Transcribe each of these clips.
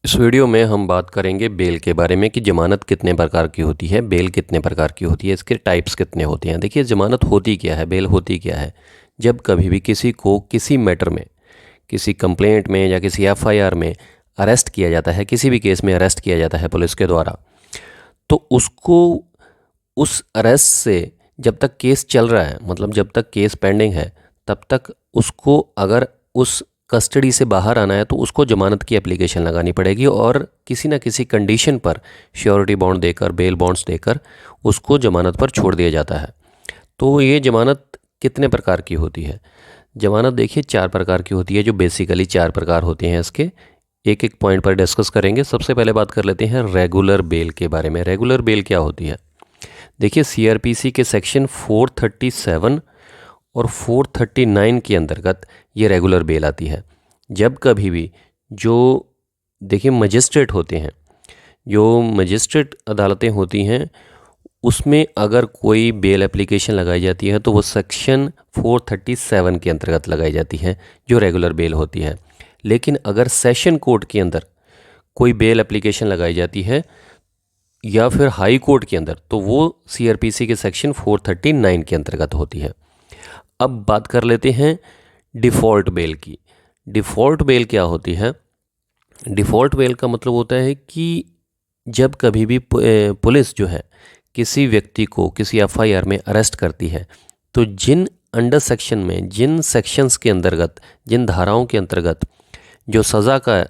इस वीडियो में हम बात करेंगे बेल के बारे में कि ज़मानत कितने प्रकार की होती है, बेल कितने प्रकार की होती है, इसके टाइप्स कितने होते हैं। देखिए, ज़मानत होती क्या है, बेल होती क्या है। जब कभी भी किसी को किसी मैटर में, किसी कंप्लेंट में या किसी एफआईआर में अरेस्ट किया जाता है, किसी भी केस में अरेस्ट किया जाता है पुलिस के द्वारा, तो उसको उस अरेस्ट से जब तक केस चल रहा है, मतलब जब तक केस पेंडिंग है, तब तक उसको अगर उस कस्टडी से बाहर आना है तो उसको ज़मानत की एप्लीकेशन लगानी पड़ेगी और किसी न किसी कंडीशन पर श्योरिटी बॉन्ड देकर, बेल बॉन्ड्स देकर उसको ज़मानत पर छोड़ दिया जाता है। तो ये ज़मानत कितने प्रकार की होती है? ज़मानत देखिए 4 प्रकार की होती है, जो बेसिकली 4 प्रकार होते हैं इसके। एक एक पॉइंट पर डिस्कस करेंगे। सबसे पहले बात कर लेते हैं रेगुलर बेल के बारे में। रेगुलर बेल क्या होती है? देखिए, सीआरपीसी के सेक्शन 437 और 439 के अंतर्गत ये रेगुलर बेल आती है। जब कभी भी जो देखिए मजिस्ट्रेट होते हैं, जो मजिस्ट्रेट अदालतें होती हैं, उसमें अगर कोई बेल एप्लीकेशन लगाई जाती है तो वो सेक्शन 437 के अंतर्गत लगाई जाती है, जो रेगुलर बेल होती है। लेकिन अगर सेशन कोर्ट के अंदर कोई बेल एप्लीकेशन लगाई जाती है या फिर हाई कोर्ट के अंदर, तो वो सीआरपीसी के सेक्शन 439 के अंतर्गत होती है। अब बात कर लेते हैं डिफ़ॉल्ट बेल की। डिफ़ॉल्ट बेल क्या होती है? डिफ़ॉल्ट बेल का मतलब होता है कि जब कभी भी पुलिस जो है किसी व्यक्ति को किसी एफआईआर में अरेस्ट करती है, तो जिन अंडर सेक्शन में, जिन सेक्शंस के अंतर्गत, जिन धाराओं के अंतर्गत जो सज़ा का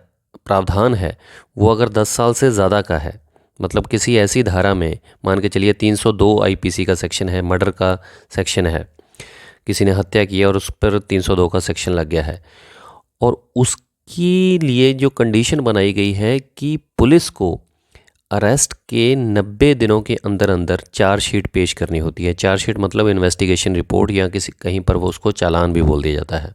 प्रावधान है, वो अगर 10 साल से ज़्यादा का है, मतलब किसी ऐसी धारा में, मान के चलिए 302 आईपीसी का सेक्शन है, मर्डर का सेक्शन है, किसी ने हत्या की है और उस पर 302 का सेक्शन लग गया है, और उसके लिए जो कंडीशन बनाई गई है कि पुलिस को अरेस्ट के 90 दिनों के अंदर अंदर चार्जशीट पेश करनी होती है। चार्जशीट मतलब इन्वेस्टिगेशन रिपोर्ट, या किसी कहीं पर वो उसको चालान भी बोल दिया जाता है।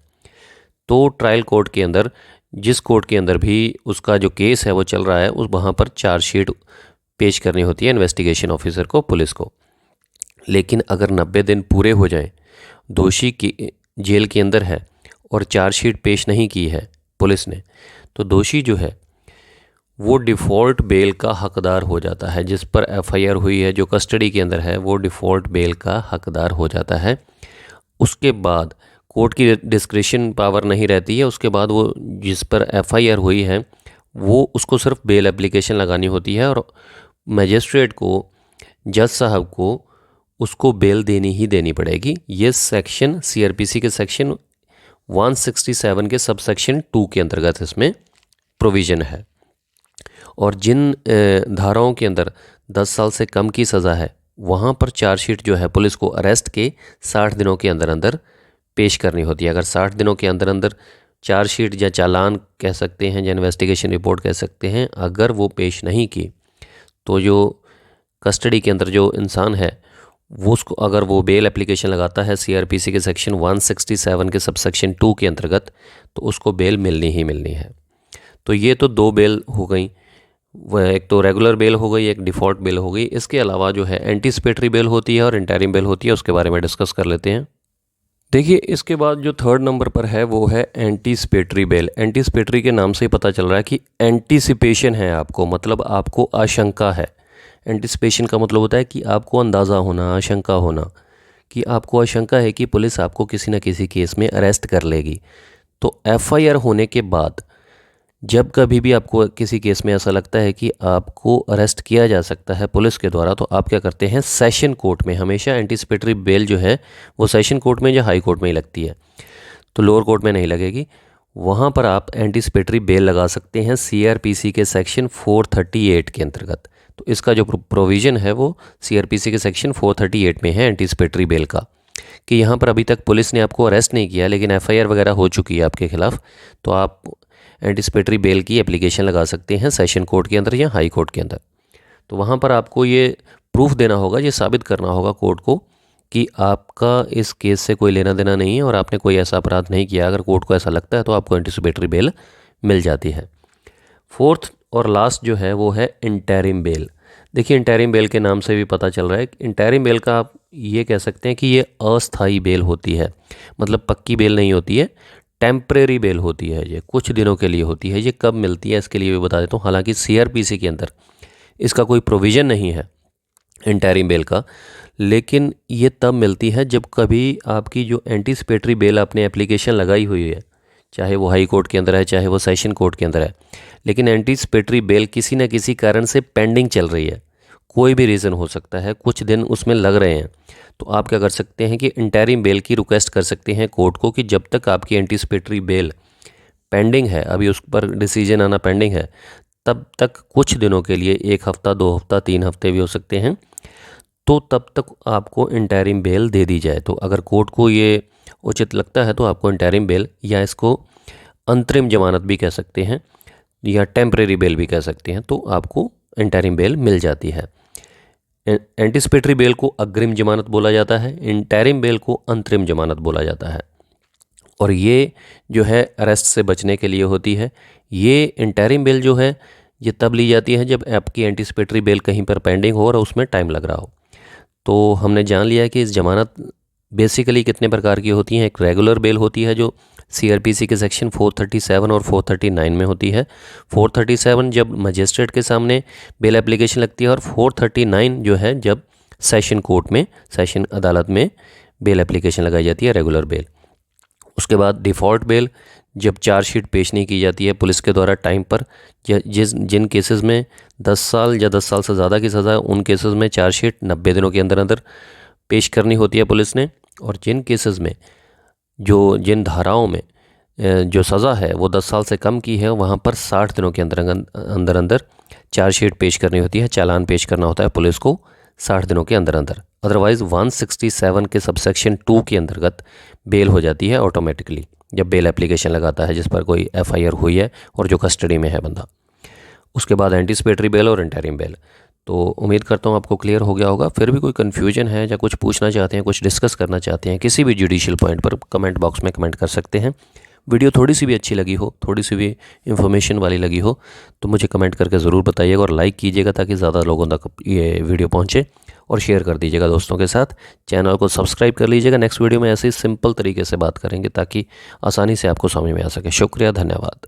तो ट्रायल कोर्ट के अंदर, जिस कोर्ट के अंदर भी उसका जो केस है वो चल रहा है, उस वहाँ पर चार्जशीट पेश करनी होती है इन्वेस्टिगेशन ऑफिसर को, पुलिस को। लेकिन अगर 90 दिन पूरे हो जाएं, दोषी की जेल के अंदर है और चार्जशीट पेश नहीं की है पुलिस ने, तो दोषी जो है वो डिफ़ॉल्ट बेल का हकदार हो जाता है। जिस पर एफआईआर हुई है, जो कस्टडी के अंदर है, वो डिफ़ॉल्ट बेल का हकदार हो जाता है। उसके बाद कोर्ट की डिस्क्रिशन पावर नहीं रहती है। उसके बाद वो जिस पर एफआईआर हुई है, वो उसको सिर्फ बेल एप्लीकेशन लगानी होती है और मजिस्ट्रेट को, जज साहब को, उसको बेल देनी ही देनी पड़ेगी। ये सेक्शन सीआरपीसी के सेक्शन 167 के सब सेक्शन 2 के अंतर्गत इसमें प्रोविज़न है। और जिन धाराओं के अंदर 10 साल से कम की सज़ा है, वहाँ पर चार्जशीट जो है पुलिस को अरेस्ट के 60 दिनों के अंदर अंदर पेश करनी होती है। अगर 60 दिनों के अंदर अंदर चार्जशीट या चालान कह सकते हैं या इन्वेस्टिगेशन रिपोर्ट कह सकते हैं, अगर वो पेश नहीं की, तो जो कस्टडी के अंदर जो इंसान है, वो उसको अगर वो बेल एप्लीकेशन लगाता है सीआरपीसी के सेक्शन 167 के सब सेक्शन 2 के अंतर्गत, तो उसको बेल मिलनी ही मिलनी है। तो ये तो 2 बेल हो गई, वह एक तो रेगुलर बेल हो गई, एक डिफ़ॉल्ट बेल हो गई। इसके अलावा जो है एंटीसिपेटरी बेल होती है और इंटरिम बेल होती है, उसके बारे में डिस्कस कर लेते हैं। देखिए, इसके बाद जो 3rd नंबर पर है वो है एंटीसिपेटरी बेल। एंटीसिपेटरी के नाम से ही पता चल रहा है कि एंटीसिपेशन है आपको, मतलब आपको आशंका है। एंटीसिपेशन का मतलब होता है कि आपको अंदाज़ा होना, आशंका होना, कि आपको आशंका है कि पुलिस आपको किसी न किसी केस में अरेस्ट कर लेगी। तो एफआईआर होने के बाद जब कभी भी आपको किसी केस में ऐसा लगता है कि आपको अरेस्ट किया जा सकता है पुलिस के द्वारा, तो आप क्या करते हैं, सेशन कोर्ट में, हमेशा एंटीसिपेटरी बेल जो है वो सेशन कोर्ट में या हाई कोर्ट में ही लगती है, तो लोअर कोर्ट में नहीं लगेगी। वहाँ पर आप एंटीसिपेटरी बेल लगा सकते हैं सीआरपीसी के सेक्शन 438 के अंतर्गत। तो इसका जो प्रोविज़न है वो सीआरपीसी के सेक्शन 438 में है एंटीसिपेटरी बेल का, कि यहाँ पर अभी तक पुलिस ने आपको अरेस्ट नहीं किया, लेकिन एफआईआर वगैरह हो चुकी है आपके खिलाफ, तो आप एंटीसिपेटरी बेल की एप्लीकेशन लगा सकते हैं सेशन कोर्ट के अंदर या हाई कोर्ट के अंदर। तो वहाँ पर आपको ये प्रूफ देना होगा, ये साबित करना होगा कोर्ट को कि आपका इस केस से कोई लेना देना नहीं है और आपने कोई ऐसा अपराध नहीं किया। अगर कोर्ट को ऐसा लगता है तो आपको एंटीसिपेटरी बेल मिल जाती है। 4th और लास्ट जो है वो है इंटरिम बेल। देखिए, इंटरिम बेल के नाम से भी पता चल रहा है कि इंटरिम बेल का आप ये कह सकते हैं कि ये अस्थाई बेल होती है, मतलब पक्की बेल नहीं होती है, टेम्परेरी बेल होती है, ये कुछ दिनों के लिए होती है। ये कब मिलती है इसके लिए भी बता देता हूँ। हालांकि सीआरपीसी के अंदर इसका कोई प्रोविज़न नहीं है इंटरिम बेल का, लेकिन ये तब मिलती है जब कभी आपकी जो एंटीसिपेटरी बेल आपने एप्लीकेशन लगाई हुई है, चाहे वो हाई कोर्ट के अंदर है चाहे वो सेशन कोर्ट के अंदर है, लेकिन एंटीसिपेटरी बेल किसी न किसी कारण से पेंडिंग चल रही है, कोई भी रीज़न हो सकता है, कुछ दिन उसमें लग रहे हैं, तो आप क्या कर सकते हैं कि इंटरिम बेल की रिक्वेस्ट कर सकते हैं कोर्ट को कि जब तक आपकी एंटीसिपेटरी बेल पेंडिंग है, अभी उस पर डिसीजन आना पेंडिंग है, तब तक कुछ दिनों के लिए 1 हफ़्ता 2 हफ़्ता 3 हफ़्ते भी हो सकते हैं, तो तब तक आपको इंटरिम बेल दे दी जाए। तो अगर कोर्ट को ये उचित लगता है तो आपको इंटरिम बेल, या इसको अंतरिम जमानत भी कह सकते हैं या टेम्परेरी बेल भी कह सकते हैं, तो आपको इंटरिम बेल मिल जाती है। एंटीसिपेटरी बेल को अग्रिम जमानत बोला जाता है, इंटरिम बेल को अंतरिम जमानत बोला जाता है। और ये जो है अरेस्ट से बचने के लिए होती है। ये इंटरिम बेल जो है ये तब ली जाती है जब आपकी एंटीसिपेटरी बेल कहीं पर पेंडिंग हो और उसमें टाइम लग रहा हो। तो हमने जान लिया कि इस जमानत बेसिकली कितने प्रकार की होती हैं। एक रेगुलर बेल होती है जो सीआरपीसी के सेक्शन 437 और 439 में होती है। 437 जब मजिस्ट्रेट के सामने बेल एप्लीकेशन लगती है, और 439 जो है जब सेशन कोर्ट में, सेशन अदालत में बेल एप्लीकेशन लगाई जाती है, रेगुलर बेल। उसके बाद डिफ़ॉल्ट बेल, जब चार्जशीट पेश नहीं की जाती है पुलिस के द्वारा टाइम पर, जिन केसेस में 10 साल या 10 साल से ज़्यादा की सज़ा है, उन केसेस में चार्जशीट 90 दिनों के अंदर अंदर पेश करनी होती है पुलिस ने। और जिन केसेस में जिन धाराओं में जो सज़ा है वो 10 साल से कम की है, वहाँ पर 60 दिनों के अंदर अंदर चार्जशीट पेश करनी होती है, चालान पेश करना होता है पुलिस को 60 दिनों के अंदर अंदर। अदरवाइज़ 167 के सबसेक्शन 2 के अंतर्गत बेल हो जाती है ऑटोमेटिकली, जब बेल एप्लीकेशन लगाता है जिस पर कोई एफआईआर हुई है और जो कस्टडी में है बंदा। उसके बाद एंटीसिपेटरी बेल और इंटरिम बेल। तो उम्मीद करता हूँ आपको क्लियर हो गया होगा। फिर भी कोई कन्फ्यूजन है या कुछ पूछना चाहते हैं, कुछ डिस्कस करना चाहते हैं किसी भी जुडिशियल पॉइंट पर, कमेंट बॉक्स में कमेंट कर सकते हैं। वीडियो थोड़ी सी भी अच्छी लगी हो, थोड़ी सी भी इन्फॉर्मेशन वाली लगी हो, तो मुझे कमेंट करके ज़रूर बताइएगा और लाइक कीजिएगा ताकि ज़्यादा लोगों तक ये वीडियो पहुँचे, और शेयर कर दीजिएगा दोस्तों के साथ। चैनल को सब्सक्राइब कर लीजिएगा। नेक्स्ट वीडियो में ऐसे ही सिंपल तरीके से बात करेंगे ताकि आसानी से आपको समझ में आ सके। शुक्रिया, धन्यवाद।